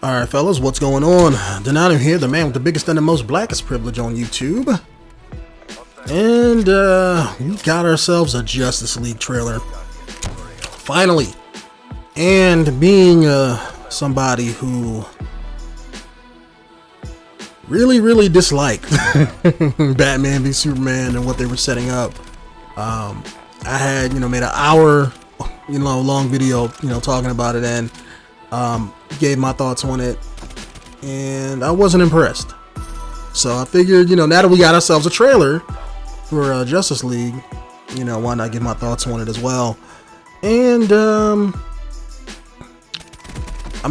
Alright fellas, what's going on? Denonu here, the man with the biggest and the most blackest privilege on YouTube. And we got ourselves a Justice League trailer. Finally. And being somebody who really disliked Batman v Superman and what they were setting up, I had, made an hour, long video, talking about it, and gave my thoughts on it, and I wasn't impressed. So I figured, now that we got ourselves a trailer for Justice League, why not give my thoughts on it as well. And I'm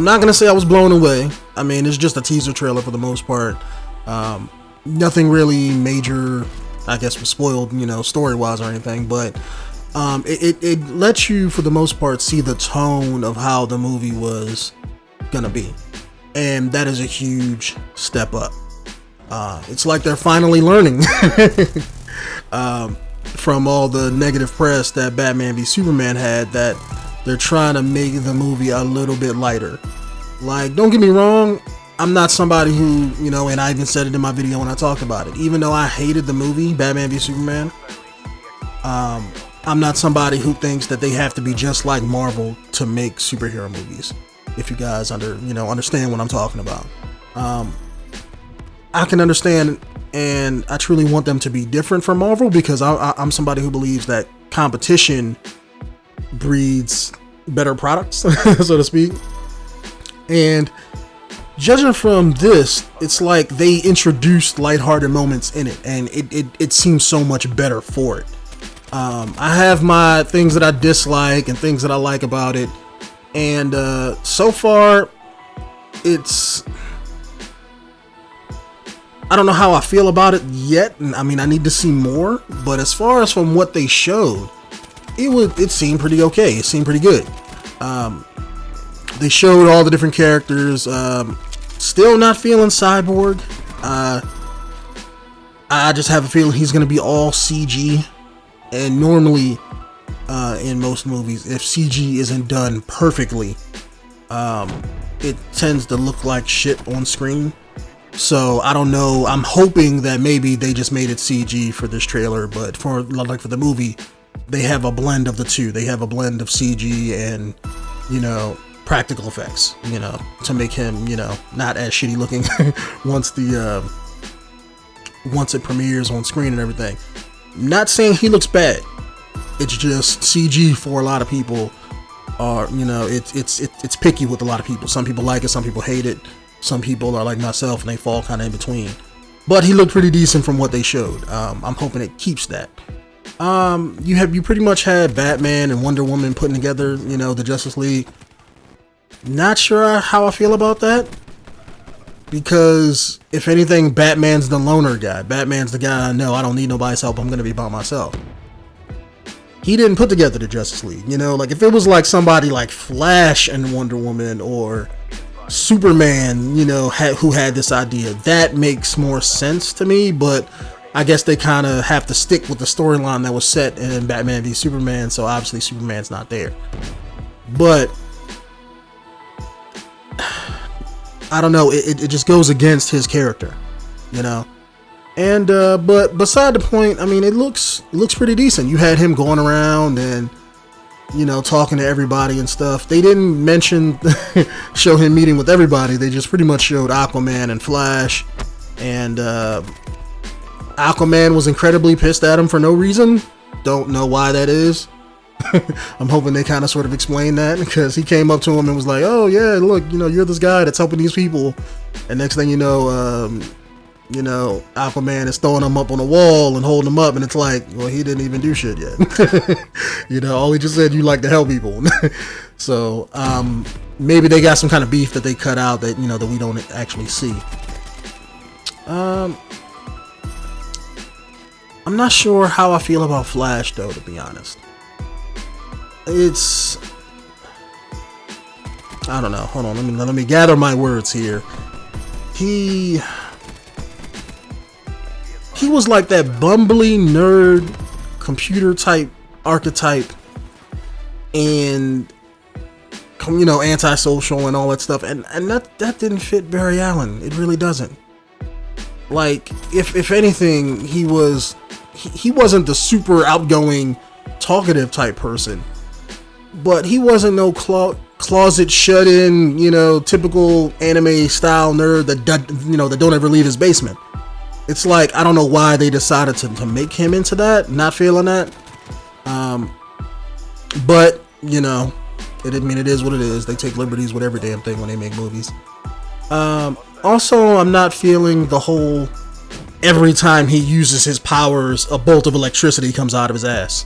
not gonna say I was blown away. I mean, it's just a teaser trailer for the most part. Nothing really major, I guess, was spoiled, story-wise or anything, but it lets you, for the most part, see the tone of how the movie was gonna be, and that is a huge step up. It's like they're finally learning from all the negative press that Batman v Superman had, that they're trying to make the movie a little bit lighter. Like, don't get me wrong, I'm not somebody who, and I even said it in my video when I talked about it, even though I hated the movie Batman v Superman, I'm not somebody who thinks that they have to be just like Marvel to make superhero movies. If you guys understand what I'm talking about. I can understand, and I truly want them to be different from Marvel, because I'm somebody who believes that competition breeds better products, so to speak. And judging from this, it's like they introduced lighthearted moments in it, and it seems so much better for it. I have my things that I dislike and things that I like about it, and so far I don't know how I feel about it yet. I mean, I need to see more, but as far as from what they showed, it seemed pretty okay. It seemed pretty good. They showed all the different characters. Still not feeling Cyborg. I just have a feeling he's going to be all CG. And normally, in most movies, if CG isn't done perfectly, it tends to look like shit on screen. So I don't know. I'm hoping that maybe they just made it CG for this trailer, but for the movie, they have a blend of the two. They have a blend of CG and, practical effects, to make him, not as shitty looking once it premieres on screen and everything. Not saying he looks bad. It's just CG for a lot of people are, it's picky with a lot of people. Some people like it, some people hate it. Some people are like myself and they fall kind of in between. But he looked pretty decent from what they showed. I'm hoping it keeps that. You pretty much had Batman and Wonder Woman putting together, the Justice League. Not sure how I feel about that. Because if anything, Batman's the loner guy. Batman's the guy I know, I don't need nobody's help, I'm gonna be by myself. He didn't put together the Justice League, like if it was like somebody like Flash and Wonder Woman, or Superman, who had this idea, that makes more sense to me. But I guess they kind of have to stick with the storyline that was set in Batman v Superman, so obviously Superman's not there. But I don't know, it just goes against his character, and but beside the point, I mean, it looks pretty decent. You had him going around and talking to everybody and stuff. They didn't show him meeting with everybody. They just pretty much showed Aquaman and Flash, and Aquaman was incredibly pissed at him for no reason. Don't know why that is. I'm hoping they kind of sort of explain that, because he came up to him and was like, oh yeah, look, you're this guy that's helping these people, and next thing Aquaman is throwing him up on a wall and holding him up, and it's like, well, he didn't even do shit yet. All he just said, you like to help people. So maybe they got some kind of beef that they cut out that that we don't actually see. I'm not sure how I feel about Flash though, to be honest. I don't know. Hold on, let me gather my words here. He was like that bumbly nerd computer type archetype, and you know, antisocial and all that stuff, and that didn't fit Barry Allen. It really doesn't. Like, if anything, he wasn't the super outgoing, talkative type person, but he wasn't no closet shut in, you know, typical anime style nerd that don't ever leave his basement. It's like, I don't know why they decided to make him into that. Not feeling that. But you know, it is what it is. They take liberties with every damn thing when they make movies. Also, I'm not feeling the whole every time he uses his powers, a bolt of electricity comes out of his ass.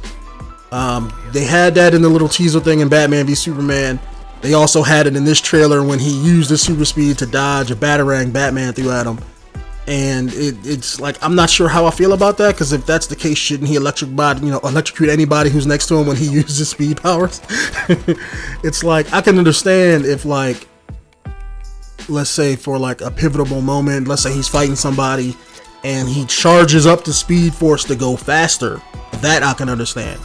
They had that in the little teaser thing in Batman v Superman. They also had it in this trailer when he used his super speed to dodge a batarang Batman threw at him. And it's like, I'm not sure how I feel about that, because if that's the case, shouldn't he electrocute anybody who's next to him when he uses his speed powers? It's like, I can understand if, like, let's say for like a pivotal moment, let's say he's fighting somebody and he charges up the speed force to go faster. That I can understand.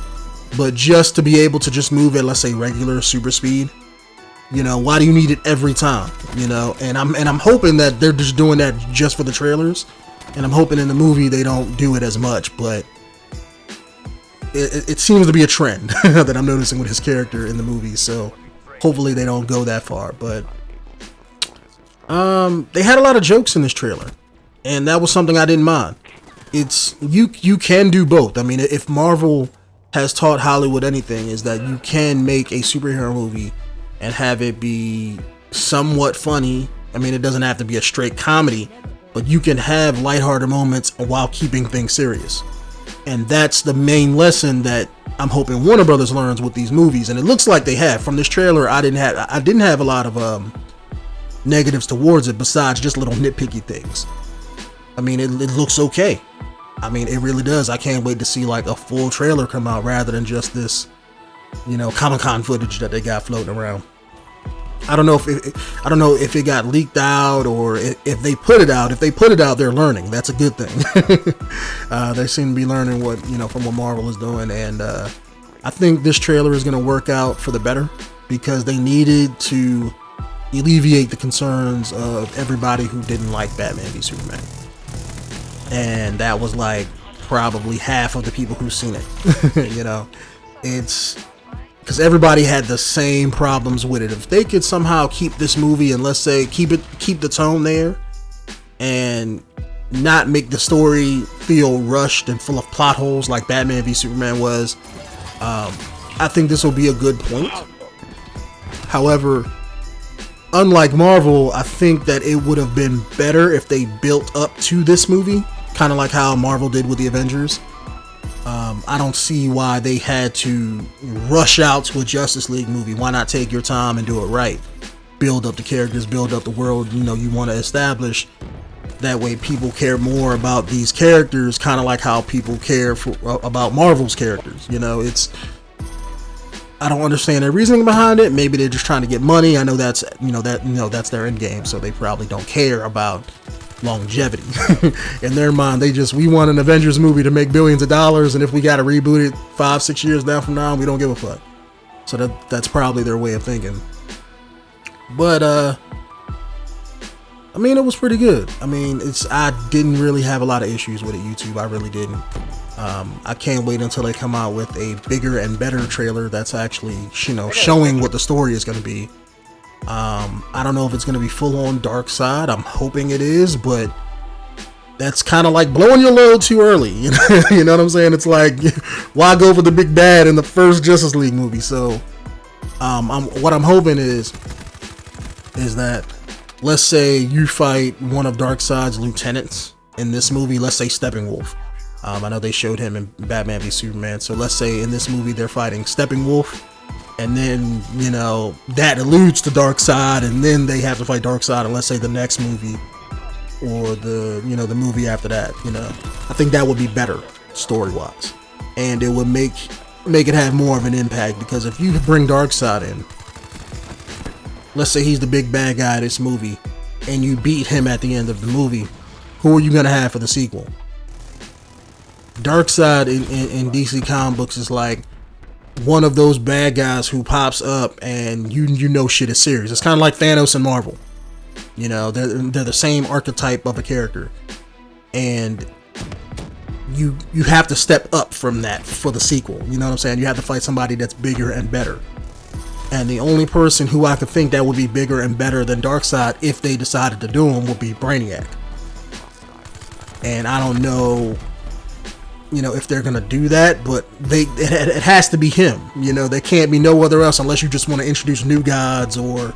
But just to be able to just move at, let's say, regular super speed, you know, why do you need it every time? You know, and I'm hoping that they're just doing that just for the trailers, and I'm hoping in the movie they don't do it as much. But it seems to be a trend that I'm noticing with his character in the movie. So hopefully they don't go that far. But they had a lot of jokes in this trailer, and that was something I didn't mind. It's you can do both. I mean, if Marvel has taught Hollywood anything, is that you can make a superhero movie and have it be somewhat funny. I mean, it doesn't have to be a straight comedy, but you can have lighthearted moments while keeping things serious. And that's the main lesson that I'm hoping Warner Brothers learns with these movies. And it looks like they have. From this trailer, I didn't have a lot of negatives towards it, besides just little nitpicky things. I mean, it looks okay. I mean, it really does. I can't wait to see like a full trailer come out rather than just this, you know, Comic-Con footage that they got floating around. I don't know if it got leaked out, or if they put it out. If they put it out, they're learning. That's a good thing. They seem to be learning from what Marvel is doing, and I think this trailer is going to work out for the better, because they needed to alleviate the concerns of everybody who didn't like Batman v Superman, and that was like probably half of the people who've seen it. You know, it's because everybody had the same problems with it. If they could somehow keep this movie, and let's say keep the tone there, and not make the story feel rushed and full of plot holes like Batman v Superman was, I think this will be a good point. However, unlike Marvel, I think that it would have been better if they built up to this movie, kind of like how Marvel did with the Avengers. I don't see why they had to rush out to a Justice League movie. Why not take your time and do it right? Build up the characters, build up the world, you know, you want to establish. That way people care more about these characters, kind of like how people care about Marvel's characters. You know, I don't understand their reasoning behind it. Maybe they're just trying to get money. I know that's their end game, so they probably don't care about longevity. In their mind, we want an Avengers movie to make billions of dollars, and if we got to reboot it 5-6 years down from now, we don't give a fuck. So that's probably their way of thinking. But I mean, it was pretty good. I mean, I didn't really have a lot of issues with it, YouTube. I really didn't. I can't wait until they come out with a bigger and better trailer that's actually, you know, showing what the story is going to be. I don't know if it's going to be full on dark side. I'm hoping it is, but that's kind of like blowing your load too early. You know what I'm saying? It's like, why go for the big bad in the first Justice League movie? So, what I'm hoping is that, let's say you fight one of Darkseid's lieutenants in this movie. Let's say Steppenwolf. I know they showed him in Batman v Superman. So let's say in this movie they're fighting Steppenwolf. And then, you know, that alludes to Darkseid, and then they have to fight Darkseid, and let's say the next movie, or the movie after that, you know. I think that would be better, story-wise. And it would make it have more of an impact, because if you bring Darkseid in, let's say he's the big bad guy of this movie, and you beat him at the end of the movie, who are you going to have for the sequel? Darkseid in DC comic books is like one of those bad guys who pops up and you know shit is serious. It's kind of like Thanos and Marvel. You know, they're the same archetype of a character, and you have to step up from that for the sequel. You know what I'm saying? You have to fight somebody that's bigger and better. And the only person who I could think that would be bigger and better than Darkseid, if they decided to do him, would be Brainiac. And I don't know, you know, if they're gonna do that, but it has to be him. You know, there can't be no other else unless you just want to introduce new gods, or,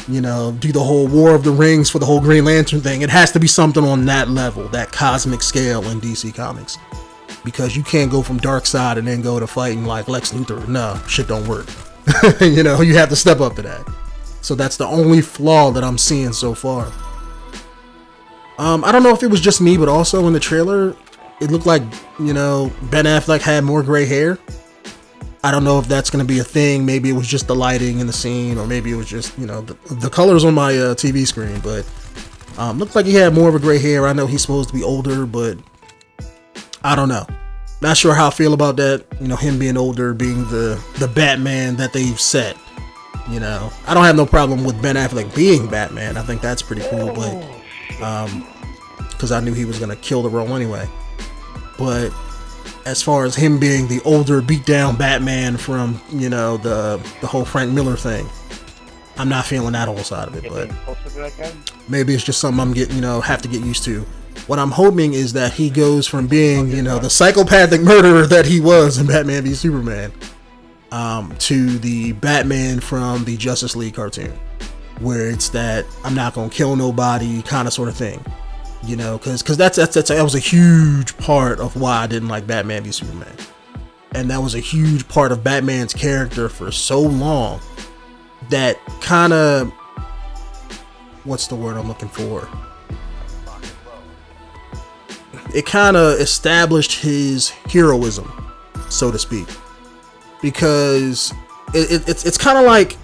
you know, do the whole War of the Rings for the whole Green Lantern thing. It has to be something on that level, that cosmic scale in DC Comics, because you can't go from Darkseid and then go to fighting like Lex Luthor. No, shit don't work. You know, you have to step up to that. So that's the only flaw that I'm seeing so far. I don't know if it was just me, but also in the trailer, it looked like, you know, Ben Affleck had more gray hair. I don't know if that's going to be a thing. Maybe it was just the lighting in the scene, or maybe it was just, you know, the colors on my TV screen. But looked like he had more of a gray hair. I know he's supposed to be older, but I don't know. Not sure how I feel about that. You know, him being older, being the Batman that they've set. You know, I don't have no problem with Ben Affleck being Batman. I think that's pretty cool, but because I knew he was going to kill the role anyway. But as far as him being the older, beat down Batman from, you know, the whole Frank Miller thing, I'm not feeling that whole side of it. But maybe it's just something I'm getting, you know, have to get used to. What I'm hoping is that he goes from being, you know, the psychopathic murderer that he was in Batman v Superman, to the Batman from the Justice League cartoon, where it's that I'm not gonna kill nobody kind of sort of thing. You know, because that was a huge part of why I didn't like Batman v Superman, and that was a huge part of Batman's character for so long. That kind of, what's the word I'm looking for? It kind of established his heroism, so to speak, because it's kind of like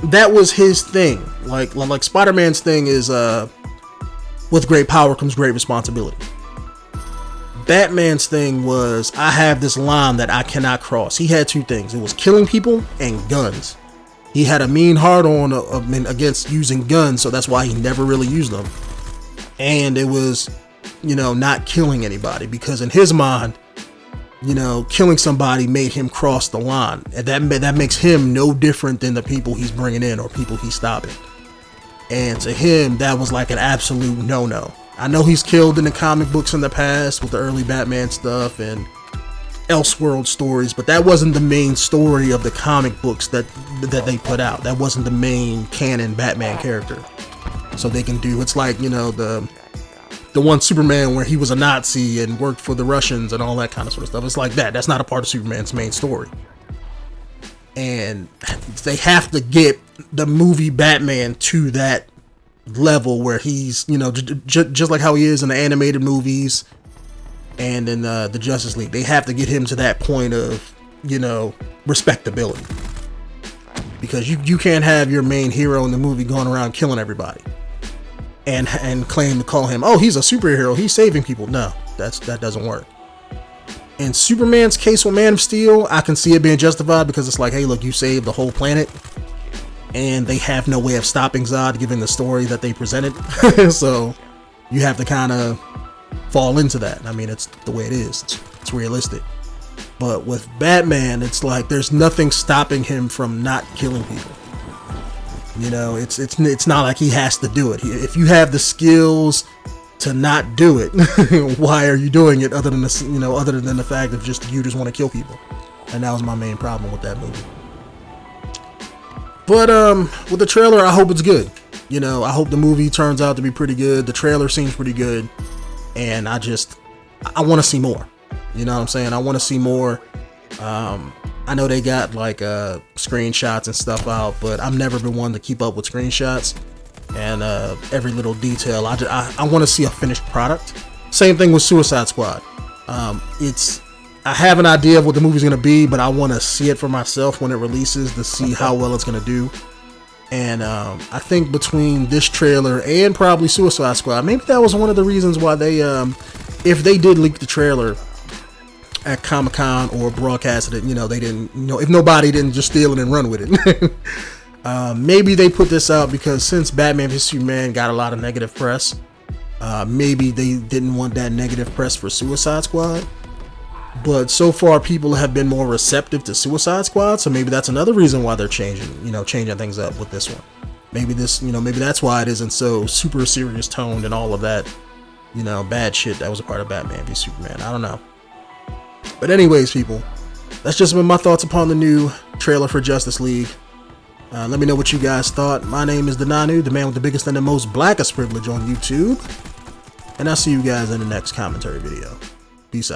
that was his thing. Like Spider-Man's thing is with great power comes great responsibility. Batman's thing was, I have this line that I cannot cross. He had two things. It was killing people and guns. He had a mean heart on against using guns, so that's why he never really used them. And it was, you know, not killing anybody, because in his mind, you know, killing somebody made him cross the line. And that makes him no different than the people he's bringing in or people he's stopping. And to him, that was like an absolute no-no. I know he's killed in the comic books in the past with the early Batman stuff and Elseworld stories, but that wasn't the main story of the comic books that they put out. That wasn't the main canon Batman character. So they can do, it's like, you know, the one Superman where he was a Nazi and worked for the Russians and all that kind of sort of stuff. It's like that. That's not a part of Superman's main story. And they have to get the movie Batman to that level where he's, you know, just like how he is in the animated movies and in the Justice League. They have to get him to that point of, you know, respectability. Because you can't have your main hero in the movie going around killing everybody and claim to call him, oh, he's a superhero, he's saving people. No, that doesn't work. In Superman's case with Man of Steel, I can see it being justified, because it's like, hey, look, you saved the whole planet, and they have no way of stopping Zod given the story that they presented. So you have to kind of fall into that. I mean, it's the way it is. It's realistic. But with Batman, it's like there's nothing stopping him from not killing people. You know, it's not like he has to do it. If you have the skills to not do it, why are you doing it? Other than the fact of you just want to kill people. And that was my main problem with that movie. But with the trailer, I hope it's good. You know, I hope the movie turns out to be pretty good. The trailer seems pretty good, and I want to see more. You know what I'm saying? I want to see more. I know they got like screenshots and stuff out, but I've never been one to keep up with screenshots and every little detail. I want to see a finished product. Same thing with Suicide Squad. I have an idea of what the movie's going to be, but I want to see it for myself when it releases to see how well it's going to do. And I think between this trailer and probably Suicide Squad, maybe that was one of the reasons why they, if they did leak the trailer, at Comic-Con or broadcasted it. You know, they didn't, you know, if nobody didn't just steal it and run with it. Maybe they put this out because since Batman v Superman got a lot of negative press, maybe they didn't want that negative press for Suicide Squad. But so far, people have been more receptive to Suicide Squad, so maybe that's another reason why they're changing things up with this one. Maybe this, maybe that's why it isn't so super serious toned and all of that, bad shit that was a part of Batman v Superman. I don't know. But anyways, people, that's just been my thoughts upon the new trailer for Justice League. Let me know what you guys thought. My name is Denonu, the man with the biggest and the most blackest privilege on YouTube. And I'll see you guys in the next commentary video. Peace out.